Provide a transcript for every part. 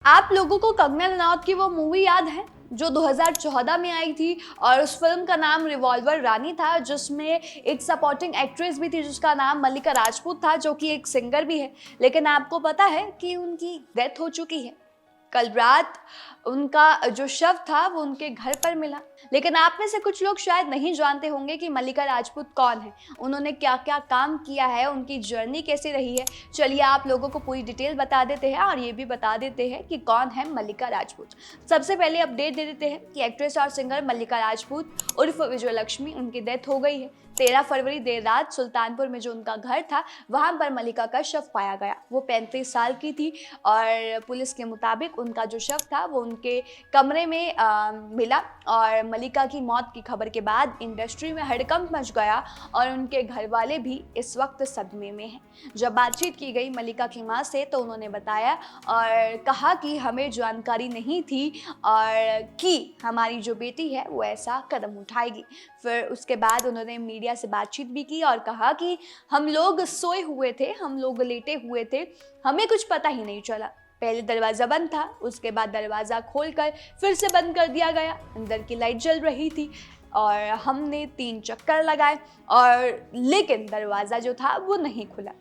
आप लोगों को कंगना रनौत की वो मूवी याद है जो 2014 में आई थी और उस फिल्म का नाम रिवॉल्वर रानी था, जिसमें एक सपोर्टिंग एक्ट्रेस भी थी जिसका नाम मल्लिका राजपूत था, जो कि एक सिंगर भी है। लेकिन आपको पता है कि उनकी डेथ हो चुकी है। कल रात उनका जो शव था वो उनके घर पर मिला। लेकिन आप में से कुछ लोग शायद नहीं जानते होंगे कि मल्लिका राजपूत कौन है, उन्होंने क्या क्या काम किया है, उनकी जर्नी कैसी रही है। चलिए आप लोगों को पूरी डिटेल बता देते हैं और ये भी बता देते हैं कि कौन है मल्लिका राजपूत। सबसे पहले अपडेट दे देते हैं कि एक्ट्रेस और सिंगर मल्लिका राजपूत उर्फ विजयलक्ष्मी, उनकी डेथ हो गई है। 13 फरवरी देर रात सुल्तानपुर में जो उनका घर था वहां पर मल्लिका का शव पाया गया। वो 35 साल की थी और पुलिस के मुताबिक उनका जो शव था वो उनके कमरे में मिला। और मल्लिका की मौत की खबर के बाद इंडस्ट्री में हड़कंप मच गया और उनके घर वाले भी इस वक्त सदमे में हैं। जब बातचीत की गई मल्लिका की मां से तो उन्होंने बताया और कहा कि हमें जानकारी नहीं थी और कि हमारी जो बेटी है वो ऐसा कदम उठाएगी। फिर उसके बाद उन्होंने मीडिया से बातचीत भी की और कहा कि हम लोग सोए हुए थे, हम लोग लेटे हुए थे, हमें कुछ पता ही नहीं चला। पहले दरवाज़ा बंद था, उसके बाद दरवाज़ा खोलकर फिर से बंद कर दिया गया। अंदर की लाइट जल रही थी और हमने 3 चक्कर लगाए और लेकिन दरवाज़ा जो था वो नहीं खुला।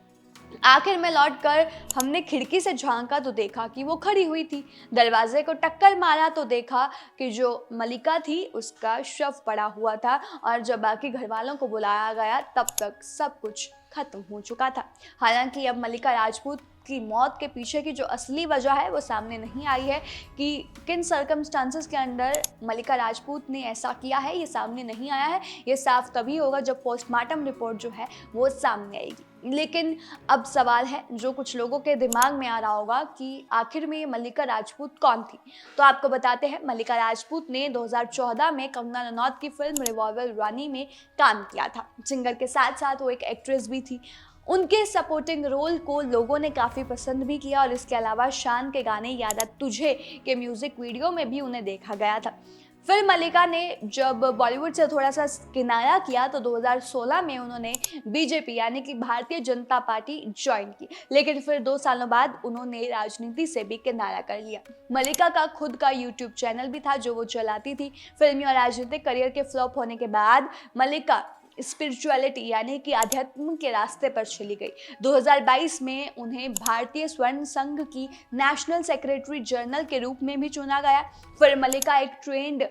आखिर में लौटकर हमने खिड़की से झांका तो देखा कि वो खड़ी हुई थी। दरवाजे को टक्कर मारा तो देखा कि जो मल्लिका थी उसका शव पड़ा हुआ था और जब बाकी घर वालों को बुलाया गया तब तक सब कुछ खत्म हो चुका था। हालांकि अब मल्लिका राजपूत की मौत के पीछे की जो असली वजह है वो सामने नहीं आई है कि किन सर्कमस्टांसेस के अंदर मल्लिका राजपूत ने ऐसा किया है, ये सामने नहीं आया है। ये साफ तभी होगा जब पोस्टमार्टम रिपोर्ट जो है वो सामने आएगी। लेकिन अब सवाल है जो कुछ लोगों के दिमाग में आ रहा होगा कि आखिर में ये मल्लिका राजपूत कौन थी। तो आपको बताते हैं, मल्लिका राजपूत ने 2014 में कंगना रनौत की फिल्म रिवॉल्वर रानी में काम किया था। सिंगर के साथ साथ वो एक एक्ट्रेस भी थी। उनके सपोर्टिंग रोल को लोगों ने काफ़ी पसंद भी किया और इसके अलावा शान के गाने याद आ तुझे के म्यूज़िक वीडियो में भी उन्हें देखा गया था। फिर मल्लिका ने जब बॉलीवुड से थोड़ा सा किनारा किया तो 2016 में उन्होंने बीजेपी यानी कि भारतीय जनता पार्टी ज्वाइन की। लेकिन फिर 2 सालों बाद उन्होंने राजनीति से भी किनारा कर लिया। मल्लिका का खुद का यूट्यूब चैनल भी था जो वो चलाती थी। फिल्मी और राजनीतिक करियर के फ्लॉप होने के बाद मल्लिका स्पिरिचुअलिटी यानी कि अध्यात्म के रास्ते पर चली गई। 2022 में उन्हें भारतीय स्वर्ण संघ की नेशनल सेक्रेटरी जनरल के रूप में भी चुना गया। फिर मल्लिका एक ट्रेंड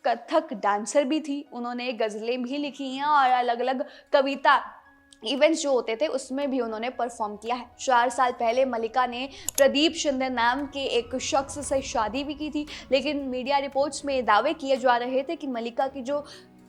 कथक डांसर भी थी। उन्होंने गज़लें भी लिखी हैं और अलग अलग कविता इवेंट्स जो होते थे उसमें भी उन्होंने परफॉर्म किया है। 4 साल पहले मल्लिका ने प्रदीप शिंदे नाम के एक शख्स से शादी भी की थी। लेकिन मीडिया रिपोर्ट्स में दावे किए जा रहे थे कि मल्लिका की जो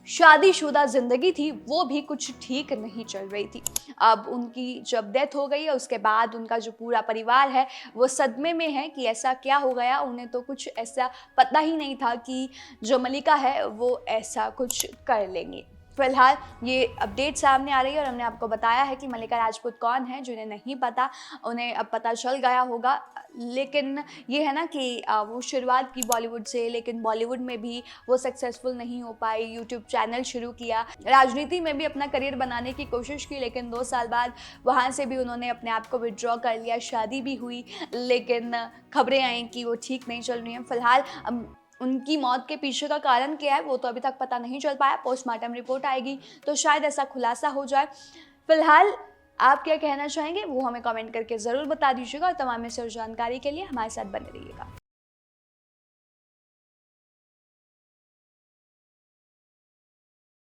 शादीशुदा जिंदगी थी वो भी कुछ ठीक नहीं चल रही थी। अब उनकी जब डेथ हो गई है उसके बाद उनका जो पूरा परिवार है वो सदमे में है कि ऐसा क्या हो गया। उन्हें तो कुछ ऐसा पता ही नहीं था कि जो मल्लिका है वो ऐसा कुछ कर लेंगी। फिलहाल ये अपडेट सामने आ रही है और हमने आपको बताया है कि मल्लिका राजपूत कौन है। जिन्हें नहीं पता उन्हें अब पता चल गया होगा। लेकिन ये है ना कि वो शुरुआत की बॉलीवुड से, लेकिन बॉलीवुड में भी वो सक्सेसफुल नहीं हो पाई। यूट्यूब चैनल शुरू किया, राजनीति में भी अपना करियर बनाने की कोशिश की, लेकिन 2 साल बाद वहाँ से भी उन्होंने अपने आप को विड्रॉ कर लिया। शादी भी हुई लेकिन खबरें आई कि वो ठीक नहीं चल रही हैं। फिलहाल उनकी मौत के पीछे का कारण क्या है वो तो अभी तक पता नहीं चल पाया। पोस्टमार्टम रिपोर्ट आएगी तो शायद ऐसा खुलासा हो जाए। फिलहाल आप क्या कहना चाहेंगे वो हमें कमेंट करके ज़रूर बता दीजिएगा और तमाम ऐसी जानकारी के लिए हमारे साथ बने रहिएगा।